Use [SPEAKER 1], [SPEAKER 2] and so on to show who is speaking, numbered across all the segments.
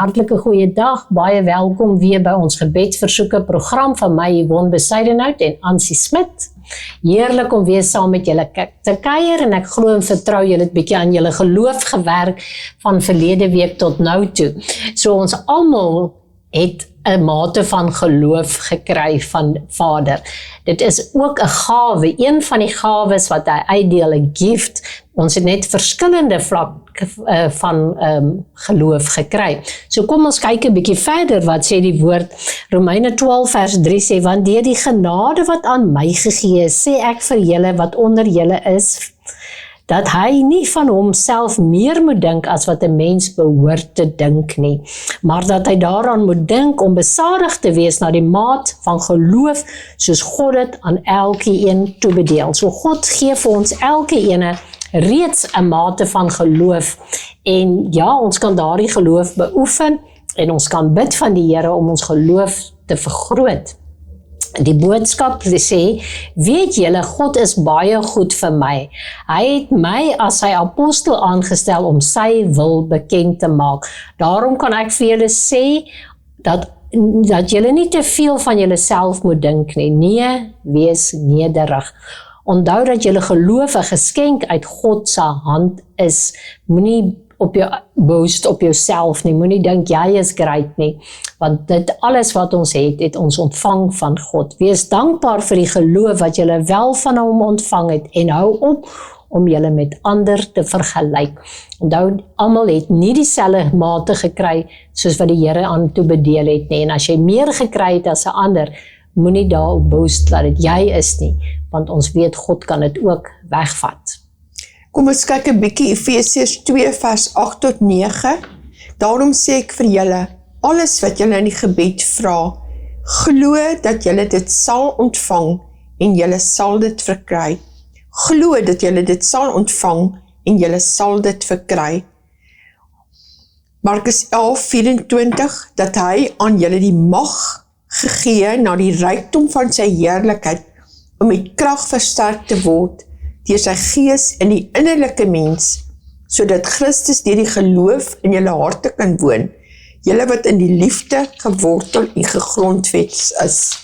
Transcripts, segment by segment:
[SPEAKER 1] hartlike goeie dag, baie welkom weer by ons gebedversoeke program van my Yvonne Besuidenhout en Ansie Smit. Heerlik om weer saam met julle te kuier en ek glo en vertrou julle het bietjie aan julle geloof gewerk van verlede week tot nou toe. So ons almal het 'n mate van geloof gekry van Vader. Dit is ook 'n gawe, een van die gawes wat hy uitdeel, 'n gift. Ons het net verskillende vlakke van geloof gekry. So kom ons kyk 'n bietjie verder, wat sê die woord. Romeine 12 vers 3 sê, want deur die genade wat aan my gegee is, sê ek vir julle wat onder julle is, dat hy nie van homself meer moet dink as wat 'n mens behoort te dink nie, maar dat hy daaraan moet dink om besadig te wees na die maat van geloof, soos God dit aan elkeen toebedeel. So God gee vir ons elkeen reeds 'n mate van geloof, en ja, ons kan daardie geloof beoefen, en ons kan bid van die Here om ons geloof te vergroot. Die boodskap sê, weet julle, God is baie goed vir my. Hy het my as sy apostel aangestel om sy wil bekend te maak. Daarom kan ek vir julle sê, dat julle nie te veel van julle self moet dink nie. Nee, wees nederig. Onthou dat julle geloof 'n geskenk uit God se hand is. Moenie op jou boast op jouself nie, moenie dink jy is great nie, want dit alles wat ons het ons ontvang van God. Wees dankbaar vir die geloof wat julle wel van hom ontvang het, en hou op om julle met ander te vergelyk. Onthou, almal het nie dieselfde mate gekry soos wat die Here aan toe bedeel het nie, en as jy meer gekry het as 'n ander, moenie daarop boast dat dit jy is nie, want ons weet God kan dit ook wegvat.
[SPEAKER 2] Kom ons kyk 'n bietjie Efesiërs 2 vers 8 tot 9. Daarom sê ek vir julle, alles wat julle in die gebed vra, glo dat julle dit sal ontvang en julle sal dit verkry. Glo dat julle dit sal ontvang en julle sal dit verkry. Markus 11:24, dat hy aan julle die mag gegee na die rykdom van sy heerlikheid, om met krag versterk te word, deur sy gees in die innerlike mens, sodat Christus deur die geloof in julle harte kan woon, julle wat in die liefde gewortel en gegrondves is.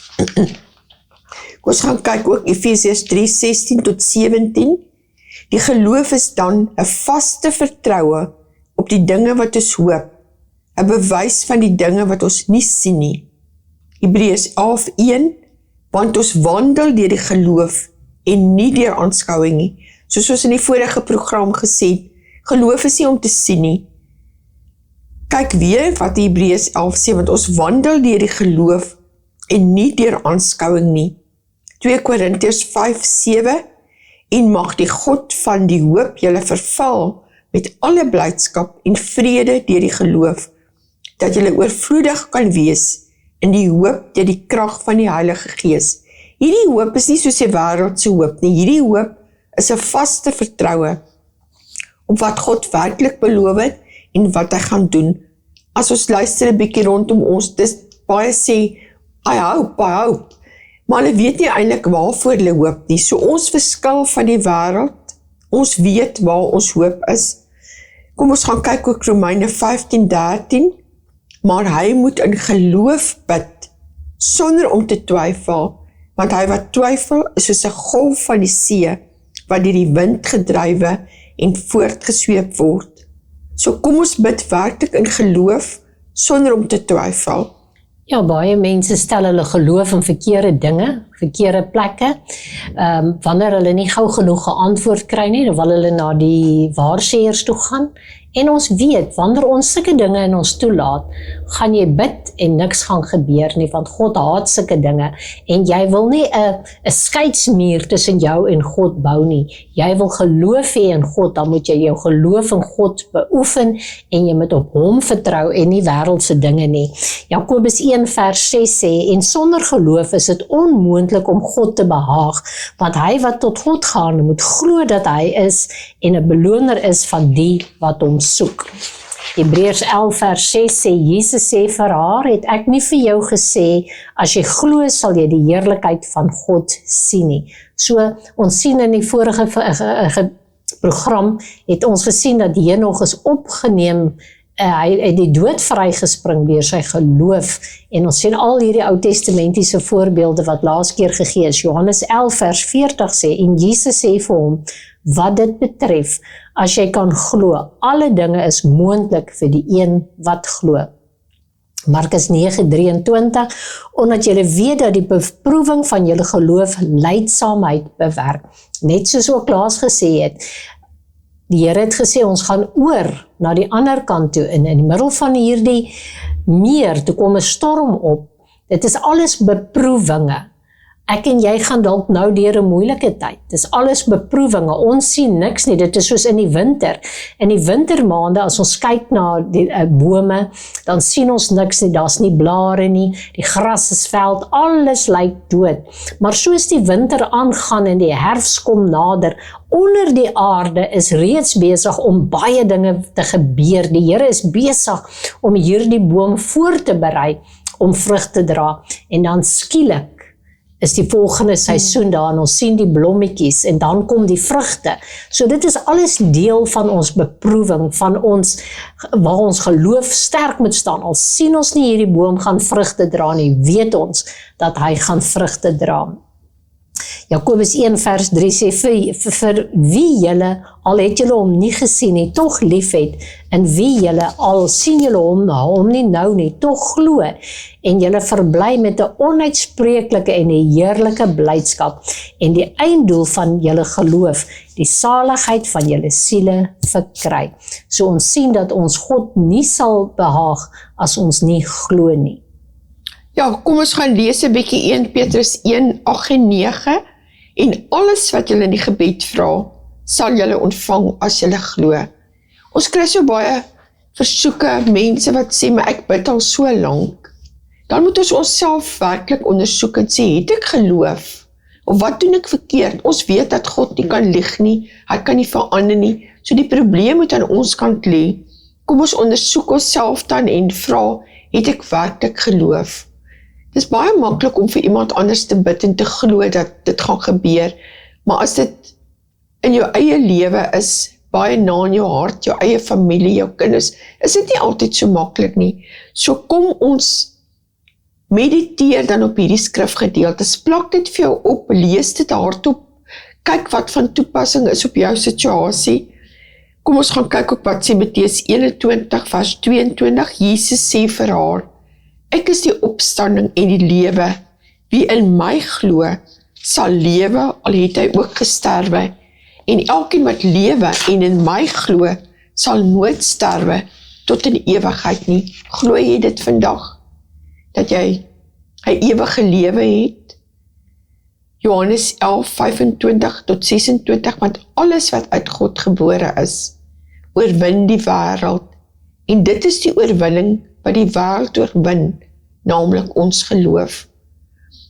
[SPEAKER 2] Ons gaan kyk ook Efesiërs 3:16 tot 17. Die geloof is dan 'n vaste vertroue op die dinge wat ons hoop, 'n bewys van die dinge wat ons nie sien nie. Hebreërs 11:1, want ons wandel deur die geloof en nie deur aanskouing nie. Soos ons in die vorige program gesê het, geloof is nie om te sien nie. Kyk weer wat Hebreërs 11 sê, want ons wandel deur die geloof en nie deur aanskouing nie. 2 Korintiërs 5:7, en mag die God van die hoop julle vervul met alle blydskap en vrede deur die geloof, dat julle oorvloedig kan wees in die hoop deur die krag van die Heilige Gees. Hierdie hoop is nie soos die wêreldse hoop nie. Hierdie hoop is 'n vaste vertroue op wat God werklik beloof het en wat hy gaan doen. As ons luister 'n bietjie rondom ons, dis baie sê, I hope, maar hulle weet nie eintlik waarvoor hulle hoop nie. So ons verskil van die wêreld, ons weet waar ons hoop is. Kom ons gaan kyk ook Romeine 15:13, maar hy moet in geloof bid, sonder om te twyfel, want hy wat twyfel is soos 'n golf van die see, wat deur die wind gedrywe en voortgesweep word. So kom ons bid werklik in geloof, sonder om te twyfel.
[SPEAKER 1] Ja, baie mense stel hulle geloof in verkeerde dinge, verkeerde plekke. Wanneer hulle nie gou genoeg geantwoord kry nie, dan wil hulle na die waarsêers toe gaan. En ons weet, wanneer ons sulke dinge in ons toelaat, gaan jy bid en niks gaan gebeur nie, want God haat sulke dinge. En jy wil nie 'n skeidsmuur tussen jou en God bou nie. Jy wil geloof hê in God, dan moet jy jou geloof in God beoefen en jy moet op hom vertrou en nie wêreldse dinge nie. Jakobus 1 vers 6 sê, en sonder geloof is dit onmoontlik om God te behaag, want hy wat tot God gaan, moet glo dat hy is en 'n beloner is van die wat hom soek. Hebreërs 11 vers 6 sê, Jesus sê vir haar, het ek nie vir jou gesê, as jy glo sal jy die heerlikheid van God sien nie. So, ons sien in die vorige program, het ons gesien dat Henog is opgeneem hy het die dood vrygespring deur sy geloof, en ons sien al hierdie Ou Testamentiese voorbeelde wat laas keer gegee is. Johannes 11 vers 40 sê, en Jesus sê vir hom, wat dit betref, as jy kan glo, alle dinge is moontlik vir die een wat glo. Markus 9:23, omdat julle weet dat die beproewing van julle geloof lydsaamheid bewerk. Net soos ook laas gesê het, die Here het gesê, ons gaan oor na die ander kant toe, en in die middel van hierdie meer, toe kom 'n storm op. Dit is alles beproewinge. Ek en jy gaan dalk nou deur 'n moeilike tyd. Dis alles beproewinge. Ons sien niks nie. Dit is soos in die winter. In die wintermaande, as ons kyk na die bome, dan sien ons niks nie. Daar's nie blare nie. Die gras is veld. Alles lyk dood. Maar soos die winter aangaan en die herfs kom nader, onder die aarde is reeds besig om baie dinge te gebeur. Die Here is besig om hierdie boom voor te berei om vrug te dra. En dan skielik is die volgende seisoen daar en ons sien die blommetjies en dan kom die vrugte. So dit is alles deel van ons beproewing, van ons, waar ons geloof sterk moet staan. Al sien ons nie hierdie boom gaan vrugte dra nie, weet ons dat hy gaan vrugte dra. Jakobus 1 vers 3 sê, vir wie julle, al het julle hom nie gesien nie, tog lief het, en wie julle, al sien julle hom nie nou nie, tog glo, en julle verbly met 'n onuitspreeklike en 'n heerlike blydskap, en die einddoel van julle geloof, die saligheid van julle siele verkry. So ons sien dat ons God nie sal behaag as ons nie glo nie.
[SPEAKER 2] Ja, kom ons gaan lees 'n bietjie 1 Petrus 1, 8 en 9, en alles wat julle in die gebed vra, sal julle ontvang as julle glo. Ons kry so baie versoeke, mense wat sê, maar ek bid al so lank. Dan moet ons onsself werklik ondersoek en sê, het ek geloof? Of wat doen ek verkeerd? Ons weet dat God nie kan lieg nie, hy kan nie verander nie, so die probleem moet aan ons kant lê. Kom ons ondersoek onsself dan en vra, het ek werklik geloof? Dit is baie maklik om vir iemand anders te bid en te glo dat dit gaan gebeur, maar as dit in jou eie lewe is, baie na in jou hart, jou eie familie, jou kinders, is dit nie altyd so maklik nie. So kom ons mediteer dan op hierdie skrifgedeeltes, plak dit vir jou op, lees dit hardop, kyk wat van toepassing is op jou situasie. Kom ons gaan kyk ook wat sê Matteus 21 vers 22, Jesus sê vir haar, ek is die opstanding en die lewe, wie in my glo, sal lewe, al het hy ook gesterwe, en elkeen wat lewe en in my glo, sal nooit sterwe, tot in ewigheid nie. Glo jy dit vandag? Dat jy 'n ewige lewe het? Johannes 11, 25 tot 26, want alles wat uit God gebore is, oorwin die wêreld, en dit is die oorwinning wat die wêreld oorwin, naamlik ons geloof.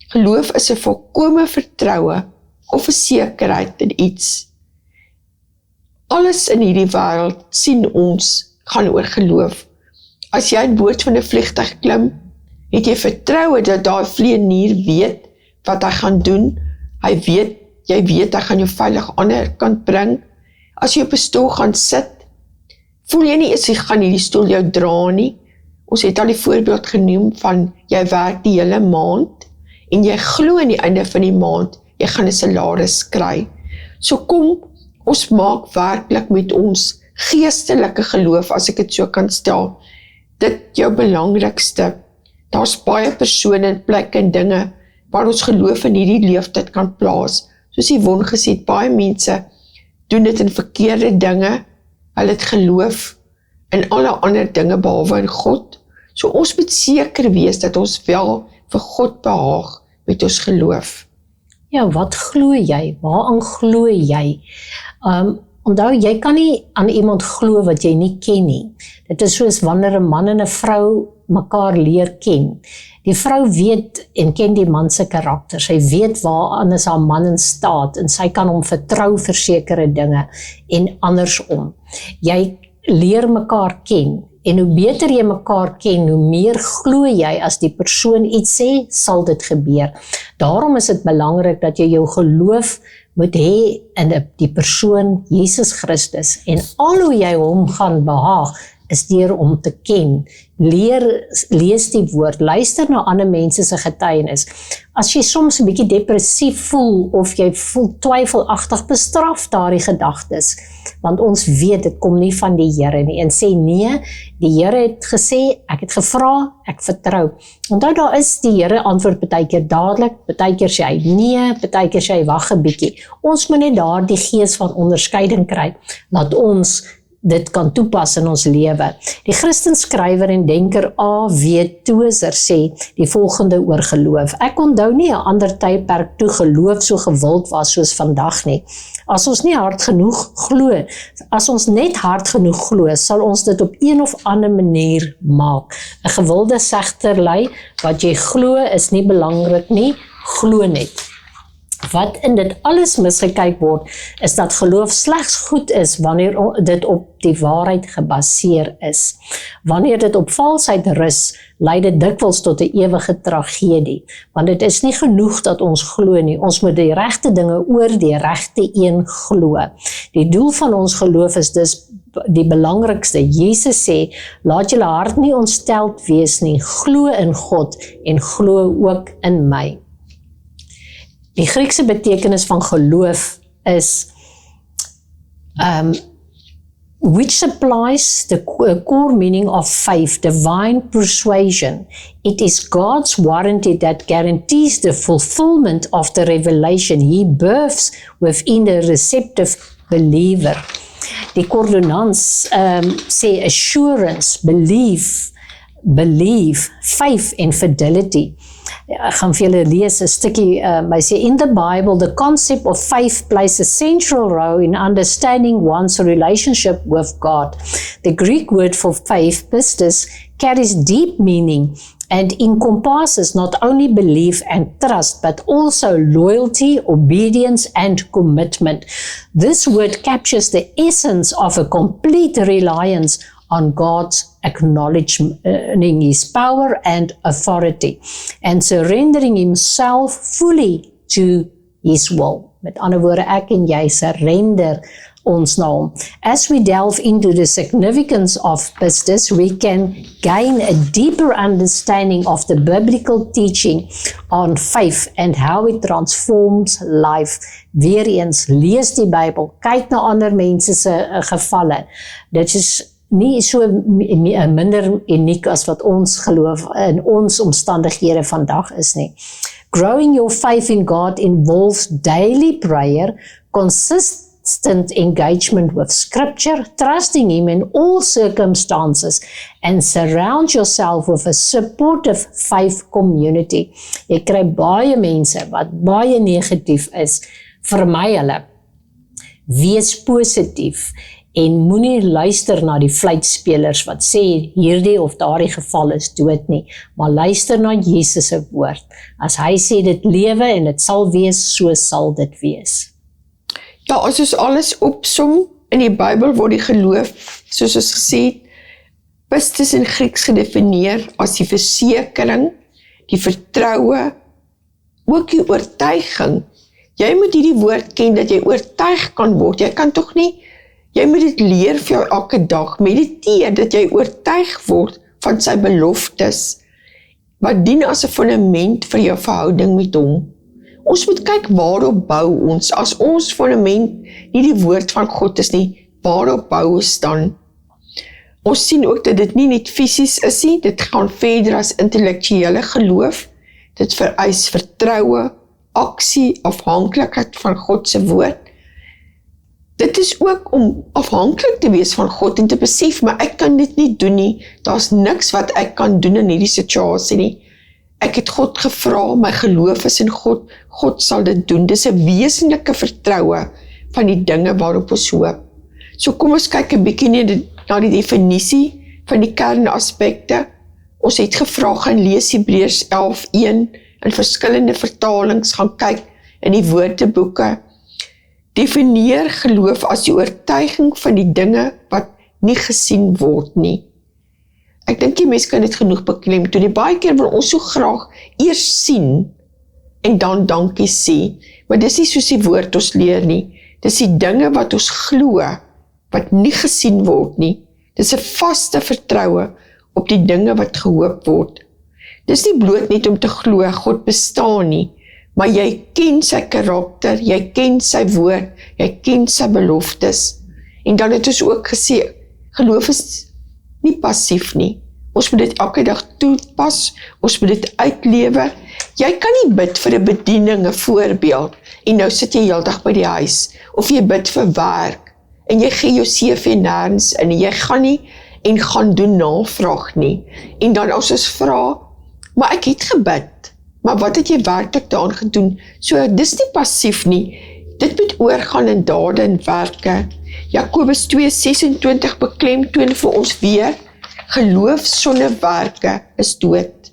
[SPEAKER 2] Geloof is 'n volkome vertroue of 'n sekerheid in iets. Alles in hierdie wêreld sien ons gaan oor geloof. As jy aan boord van 'n vliegtuig klim, het jy vertroue dat daai vlieënier weet wat hy gaan doen. Jy weet hy gaan jou veilig aan die ander kant bring. As jy op 'n stoel gaan sit, voel jy nie eens jy gaan hierdie stoel jou dra nie. Ons het al die voorbeeld genoem van jy werk die hele maand en jy glo aan die einde van die maand jy gaan 'n salaris kry. So kom ons maak werklik met ons geestelike geloof, as ek dit so kan stel, dit jou belangrikste. Daar's baie persone en plekke en dinge waar ons geloof in hierdie leeftyd kan plaas. Soos Yvonne gesê het, baie mense doen dit in verkeerde dinge, hulle het geloof in alle ander dinge behalwe in God. So ons moet seker wees dat ons wel vir God behaag met ons geloof.
[SPEAKER 1] Ja, wat glo jy? Waaraan glo jy? Onthou, jy kan nie aan iemand glo wat jy nie ken nie. Dit is soos wanneer 'n man en 'n vrou mekaar leer ken. Die vrou weet en ken die man se karakter. Sy weet waaraan is haar man in staat en sy kan hom vertrou vir sekere dinge en andersom. Jy leer mekaar ken en hoe beter jy mekaar ken, hoe meer glo jy as die persoon iets sê, sal dit gebeur. Daarom is dit belangrik dat jy jou geloof moet hê in die persoon Jesus Christus en al hoe jy hom gaan behaag, is deur om te ken. Lees die woord, luister na ander mense se getuienis. As jy soms 'n bietjie depressief voel, of jy voel twyfelagtig, bestraf daardie gedagtes, want ons weet, dit kom nie van die Here nie, en sê nee, die Here het gesê, ek het gevra, ek vertrou. Onthou, daar is die Here antwoord partykeer dadelik, partykeer sê hy nee, partykeer sê hy wag 'n bietjie. Ons moet net daardie gees van onderskeiding kry, dat ons dit kan toepas in ons lewe. Die Christenskrywer en denker A.W. Tozer sê die volgende oor geloof. Ek onthou nie 'n ander tydperk toe geloof so gewild was soos vandag nie. As ons nie hard genoeg glo, as ons net hard genoeg glo, sal ons dit op een of ander manier maak. 'n gewilde segterlei, wat jy glo is nie belangrik nie, glo net. Wat in dit alles misgekyk word, is dat geloof slegs goed is wanneer dit op die waarheid gebaseer is. Wanneer dit op valsheid rus, lei dit dikwels tot 'n ewige tragedie, want dit is nie genoeg dat ons glo nie, ons moet die regte dinge oor die regte een glo. Die doel van ons geloof is dus die belangrikste. Jesus sê, laat julle hart nie ontsteld wees nie, glo in God en glo ook in my. Die Griekse betekenis van geloof is which supplies the core meaning of faith, divine persuasion. It is God's warranty that guarantees the fulfillment of the revelation He births within the receptive believer. Die Kordonans sê assurance, belief, faith and fidelity. Ek gaan vir julle lees 'n stukkie, hy sê, in the Bible, the concept of faith plays a central role in understanding one's relationship with God. The Greek word for faith, pistis, carries deep meaning and encompasses not only belief and trust, but also loyalty, obedience, and commitment. This word captures the essence of a complete reliance on God's acknowledging His power and authority, and surrendering Himself fully to His will. Met ander woorde, ek en jy surrender ons na hom. As we delve into the significance of pistis, we can gain a deeper understanding of the biblical teaching on faith and how it transforms life. Weer eens, lees die Bybel, kyk na ander mense se gevalle. Dit is nie so minder uniek as wat ons geloof in ons omstandighede vandag is nie. Growing your faith in God involves daily prayer, consistent engagement with Scripture, trusting Him in all circumstances, and surround yourself with a supportive faith community. Jy kry baie mense wat baie negatief is, vermy hulle. Wees positief en moenie luister na die fluitspelers wat sê hierdie of daardie geval is dood nie, maar luister na Jesus se woord. As hy sê dit lewe en dit sal wees, so sal dit wees.
[SPEAKER 2] Ja, as ons alles opsom, in die Bybel word die geloof, soos ons gesê het, pistis in Grieks gedefinieer as die versekering, die vertroue, ook die oortuiging. Jy moet hierdie woord ken, dat jy oortuig kan word. Jy kan tog nie, jy moet dit leer vir jou elke dag, mediteer, dat jy oortuig word van sy beloftes, wat dien as 'n fundament vir jou verhouding met hom. Ons moet kyk waarop bou ons, as ons fundament nie die woord van God is nie, waarop bou ons dan? Ons sien ook dat dit nie net fisies is nie, dit gaan verder as intellektuele geloof, dit vereis vertroue, aksie, afhanklikheid van God se woord. Dit is ook om afhanklik te wees van God en te besef, maar ek kan dit nie doen nie, daar's niks wat ek kan doen in hierdie situasie nie. Ek het God gevra, my geloof is in God, God sal dit doen. Dis 'n wesenlike vertroue van die dinge waarop ons hoop. So kom ons kyk 'n bietjie na die definisie van die kernaspekte. Ons het gevra, gaan lees Hebreërs 11:1 in verskillende vertalings, gaan kyk in die woordeboeke. Definieer geloof as die oortuiging van die dinge wat nie gesien word nie. Ek dink die mens kan dit genoeg beklemtoon. Baie keer wil ons so graag eers sien en dan dankie sê, maar dis nie soos die woord ons leer nie. Dis die dinge wat ons glo, wat nie gesien word nie, Dis 'n vaste vertroue op die dinge wat gehoop word. Dis nie bloot net om te glo God bestaan nie, maar jy ken sy karakter, jy ken sy woord, jy ken sy beloftes. En dan het ons ook gesê, geloof is nie passief nie. Ons moet dit elke dag toepas, ons moet dit uitlewe. Jy kan nie bid vir 'n bediening, 'n voorbeeld, en nou sit jy heeldag by die huis, of jy bid vir werk, en jy gee jou CV nêrens in, en jy gaan nie, en gaan doen navraag nie. En dan as ons vra, maar ek het gebid, maar wat het jy werklik daaraan gedoen? So, dis nie passief nie. Dit moet oorgaan in dade en werke. Jakobus 2:26 beklemtoon vir ons weer, geloof sonder werke is dood.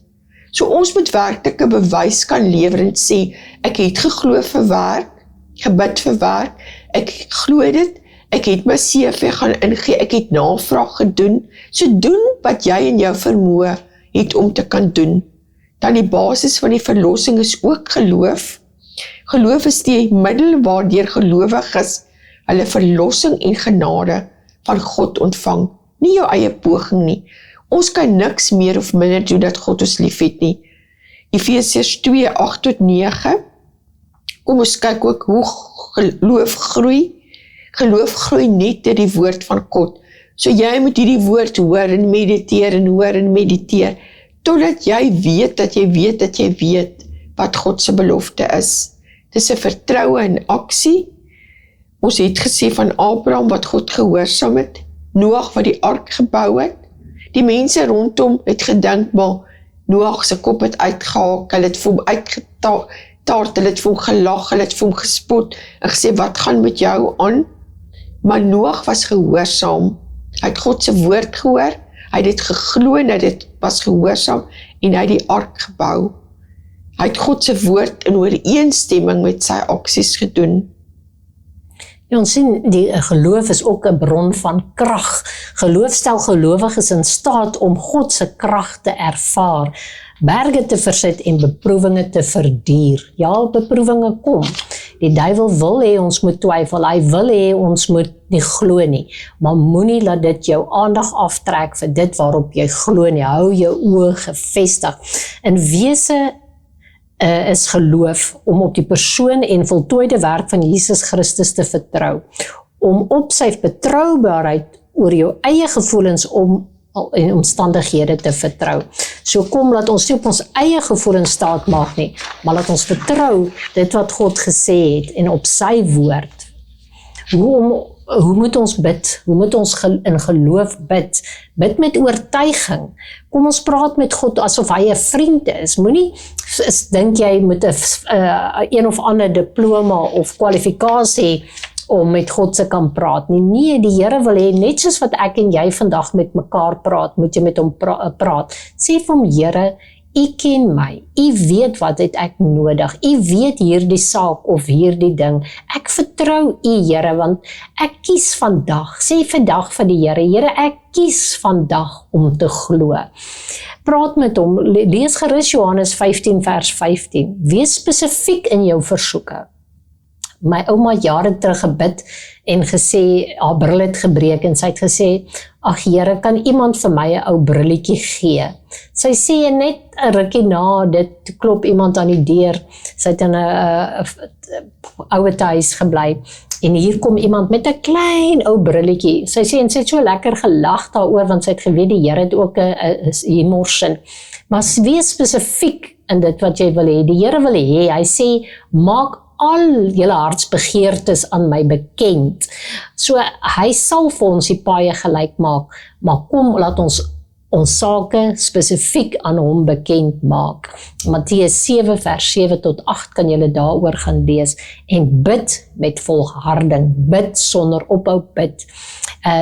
[SPEAKER 2] So ons moet werklike bewys kan lewer en sê, ek het geglo vir werk, gebid vir werk, ek glo dit, ek het my CV gaan ingee, ek het navraag gedoen. So doen wat jy in jou vermoë het om te kan doen. Dan die basis van die verlossing is ook geloof. Geloof is die middel waardeur gelowiges hulle verlossing en genade van God ontvang. Nie jou eie poging nie. Ons kan niks meer of minder doen dat God ons lief het nie. Efesiërs 2:8-9. Kom ons kyk ook hoe geloof groei. Geloof groei net deur die woord van God. So jy moet hierdie woord hoor en mediteer, totdat jy weet dat jy weet dat jy weet wat God se belofte is. Dis 'n vertroue in aksie. Ons het gesê van Abraham wat God gehoorsaam het, Noag wat die ark gebou het. Die mense rondom het gedink, maar Noag se kop het uitgehaak, hulle het vir hom uitgetaart, hulle het vir hom gelag, hulle het vir hom gespot en gesê, wat gaan met jou aan? Maar Noag was gehoorsaam. Hy het God se woord gehoor, hy het dit geglo en hy het was gehoorsaam en hy het die ark gebou. Hy het God se woord in ooreenstemming met sy aksies gedoen.
[SPEAKER 1] Ja, ons sien, die geloof is ook 'n bron van krag. Geloof stel gelowiges in staat om God se krag te ervaar, berge te versit en beproewinge te verduur. Ja, beproewinge kom. Die duiwel wil hê ons moet twyfel, hy wil hê ons moet nie glo nie, maar moenie laat dit jou aandag aftrek vir dit waarop jy glo nie. Hou jou oë gefestig. In wese is geloof om op die persoon en voltooide werk van Jesus Christus te vertrou, om op sy betroubaarheid oor jou eie gevoelens en omstandighede te vertrou. So kom, laat ons nie op ons eie gevoelens staat maak nie, maar laat ons vertrou dit wat God gesê het en op sy woord. Hoe moet ons bid? Hoe moet ons in geloof bid? Bid met oortuiging. Kom ons praat met God asof hy 'n vriend is. Moenie dink jy moet 'n een of ander diploma of kwalifikasie om met God se kan praat nie. Nee, die Here wil hê, net soos wat ek en jy vandag met mekaar praat, moet jy met hom praat. Sê vir hom, Here, U ken my, U weet wat het ek nodig, U weet hierdie saak of hierdie ding, ek vertrou U, Here, want ek kies vandag, sê vandag vir die Here, Here, ek kies vandag om te glo. Praat met hom, lees gerus Johannes 15 vers 15, wees spesifiek in jou versoeke. My ouma het jare terug gebid en gesê, haar bril het gebreek en sy het gesê, ag Here, kan iemand vir my 'n ou brilletjie gee? Sy sê net 'n rukkie na, dit klop iemand aan die deur, sy het in 'n ouer huis gebly, en hier kom iemand met 'n klein ou brilletjie. Sy sê, en sy het so lekker gelag daaroor, want sy het geweet, die Here het ook 'n humorsin. Maar wees spesifiek in dit wat jy wil hê. Die Here wil hê, hy sê, maak al julle hartsbegeertes aan my bekend. So, hy sal vir ons die paaie gelyk maak, maar kom, laat ons sake spesifiek aan hom bekend maak. Matteus 7 vers 7 tot 8 kan julle daaroor gaan lees, en bid met volharding, bid sonder ophou bid.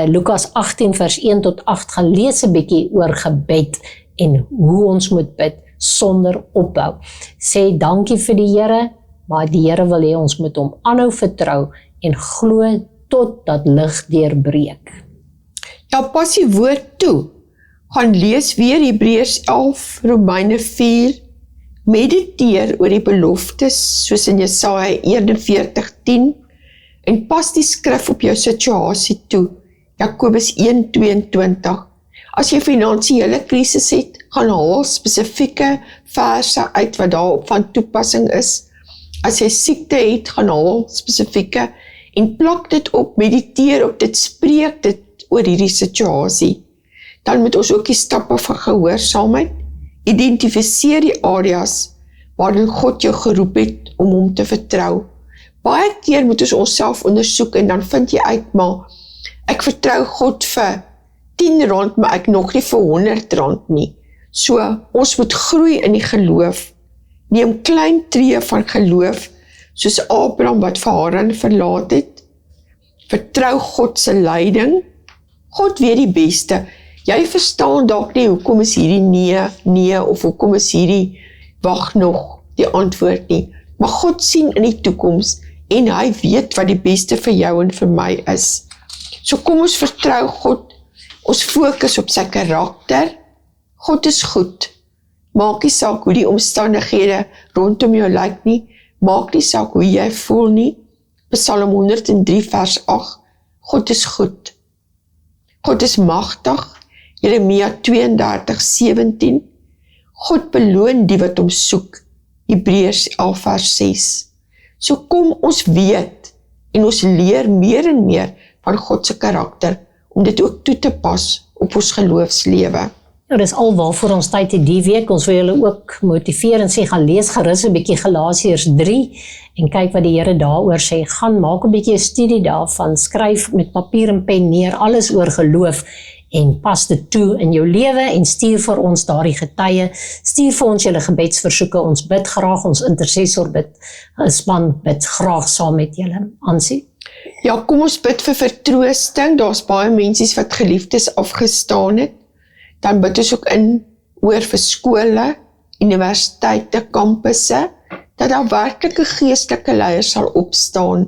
[SPEAKER 1] Lukas 18 vers 1 tot 8 gaan lees 'n bietjie oor gebed, en hoe ons moet bid sonder ophou. Sê dankie vir die Here, maar die Here wil hê ons moet hom aanhou vertrou en glo tot dat lig deurbreek.
[SPEAKER 2] Ja, pas die woord toe. Gaan lees weer Hebreërs 11, Romeine 4. Mediteer oor die beloftes soos in Jesaja 41:10 en pas die skrif op jou situasie toe Jakobus 1:22. As jy finansiële krisis het, gaan haal spesifieke verse uit wat daarop van toepassing is. As jy siekte het, gaan haal spesifieke en plak dit op, mediteer op dit, spreek dit oor hierdie situasie. Dan moet ons ook die stappe van gehoorsaamheid, identifiseer die areas waarin God jou geroep het om hom te vertrou. Baie keer moet ons onsself ondersoek en dan vind jy uit, maar ek vertrou God vir R10, maar ek nog nie vir R100 nie. So, ons moet groei in die geloof. Neem klein tree van geloof, soos Abraham wat vir Haran verlaat het. Vertrou God se leiding. God weet die beste. Jy verstaan dalk nie, hoekom is hierdie nee, of hoekom is hierdie wag nog die antwoord nie. Maar God sien in die toekoms en hy weet wat die beste vir jou en vir my is. So kom ons vertrou God, ons fokus op sy karakter. God is goed. Maak nie saak hoe die omstandighede rondom jou lyk nie, maak nie saak hoe jy voel nie. Psalm 103 vers 8, God is goed. God is magtig, Jeremia 32:17, God beloon die wat hom soek, Hebreërs 11 vers 6. So kom ons weet en ons leer meer en meer van God se karakter, om dit ook toe te pas op ons geloofslewe.
[SPEAKER 1] Nou, dis al waarvoor ons tyd het die week. Ons wil julle ook motiveer en sê, gaan lees gerus 'n bietjie Galasiërs 3 en kyk wat die Here daaroor sê. Gaan maak 'n bietjie 'n studie daarvan, skryf met papier en pen neer alles oor geloof en pas dit toe in jou lewe en stuur vir ons daardie getuie. Stuur vir ons julle gebedsversoeke. Ons bid graag, ons intercessor span bid graag saam met julle. Ansie?
[SPEAKER 2] Ja, kom ons bid vir vertroosting. Daar's baie mense wat geliefdes afgestaan het. Dan bid ons ook in oor vir skole, universiteite, kampusse, dat daar werklike geestelike leiers sal opstaan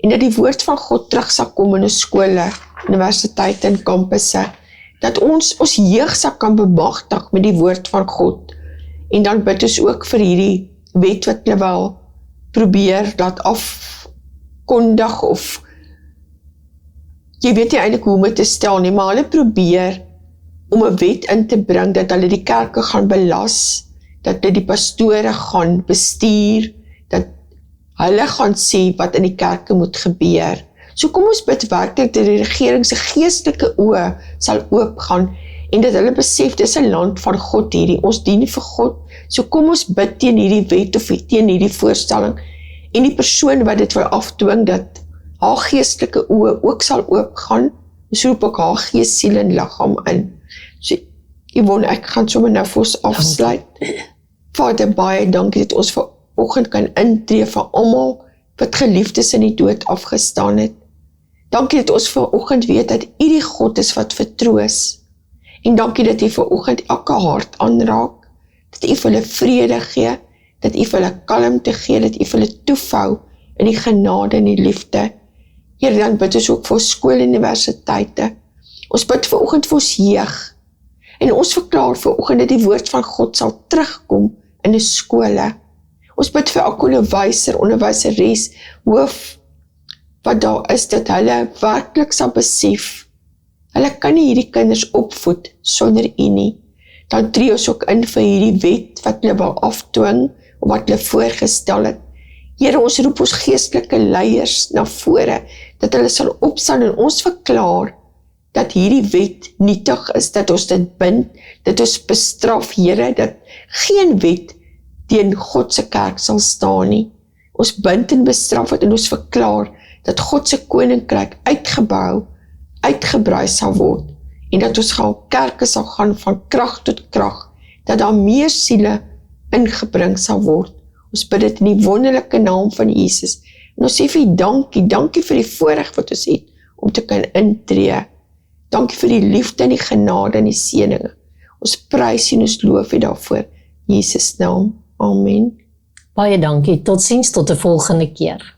[SPEAKER 2] en dat die woord van God terug sal kom in ons skole, universiteite en kampusse, dat ons jeug sal kan bemagtig met die woord van God. En dan bid ons ook vir hierdie wet wat hulle wel probeer laat afkondig of jy weet nie eintlik hoe om dit te stel nie, maar hulle probeer om 'n wet in te bring dat hulle die kerke gaan belas, dat hulle die pastore gaan bestuur, dat hulle gaan sê wat in die kerke moet gebeur. So kom ons bid werklik dat die regering se geestelike oë sal oopgaan en dat hulle besef dis 'n land van God hierdie, ons dien vir God. So kom ons bid teen hierdie wet of teen hierdie voorstelling en die persoon wat dit wil afdwing dat haar geestelike oë ook sal oopgaan. Ons roep ook haar gees, siel en liggaam in. So, Yvonne, ek gaan sommer nou vir ons afsluit. Vader, baie dankie dat ons vanoggend kan intree vir almal wat geliefdes in die dood afgestaan het. Dankie dat ons vanoggend weet dat U die God is wat vertroos. En dankie dat U vanoggend elke hart aanraak, dat U vir hulle vrede gee, dat U vir hulle kalmte gee, dat U vir hulle toevou in die genade en die liefde. Here, dan bid ons ook vir skole en universiteite. Ons bid vanoggend vir ons jeug. En ons verklaar vanoggend dat die woord van God sal terugkom in die skole. Ons bid vir elke onderwyser, onderwyseres, hoof, wat daar is, dat hulle werklik sal besef, hulle kan nie hierdie kinders opvoed sonder U nie. Dan tree ons ook in vir hierdie wet wat hulle wil afdwing, of wat hulle voorgestel het. Here, ons roep ons geestelike leiers na vore, dat hulle sal opstaan en ons verklaar, dat hierdie wet nietig is, dat ons dit bind, dat ons bestraf, Here, dat geen wet teen God se kerk sal staan nie. Ons bind en bestraf het en ons verklaar, dat God se koninkryk uitgebou, uitgebrei sal word, en dat ons kerke sal gaan van krag tot krag, dat daar meer siele ingebring sal word. Ons bid dit in die wonderlike naam van Jesus, en ons sê vir U dankie vir die voorreg wat ons het, om te kan intree. Dankie vir die liefde en die genade en die seëninge. Ons prys en ons loof U daarvoor. In Jesus naam. Amen.
[SPEAKER 1] Baie dankie. Totsiens tot 'n volgende keer.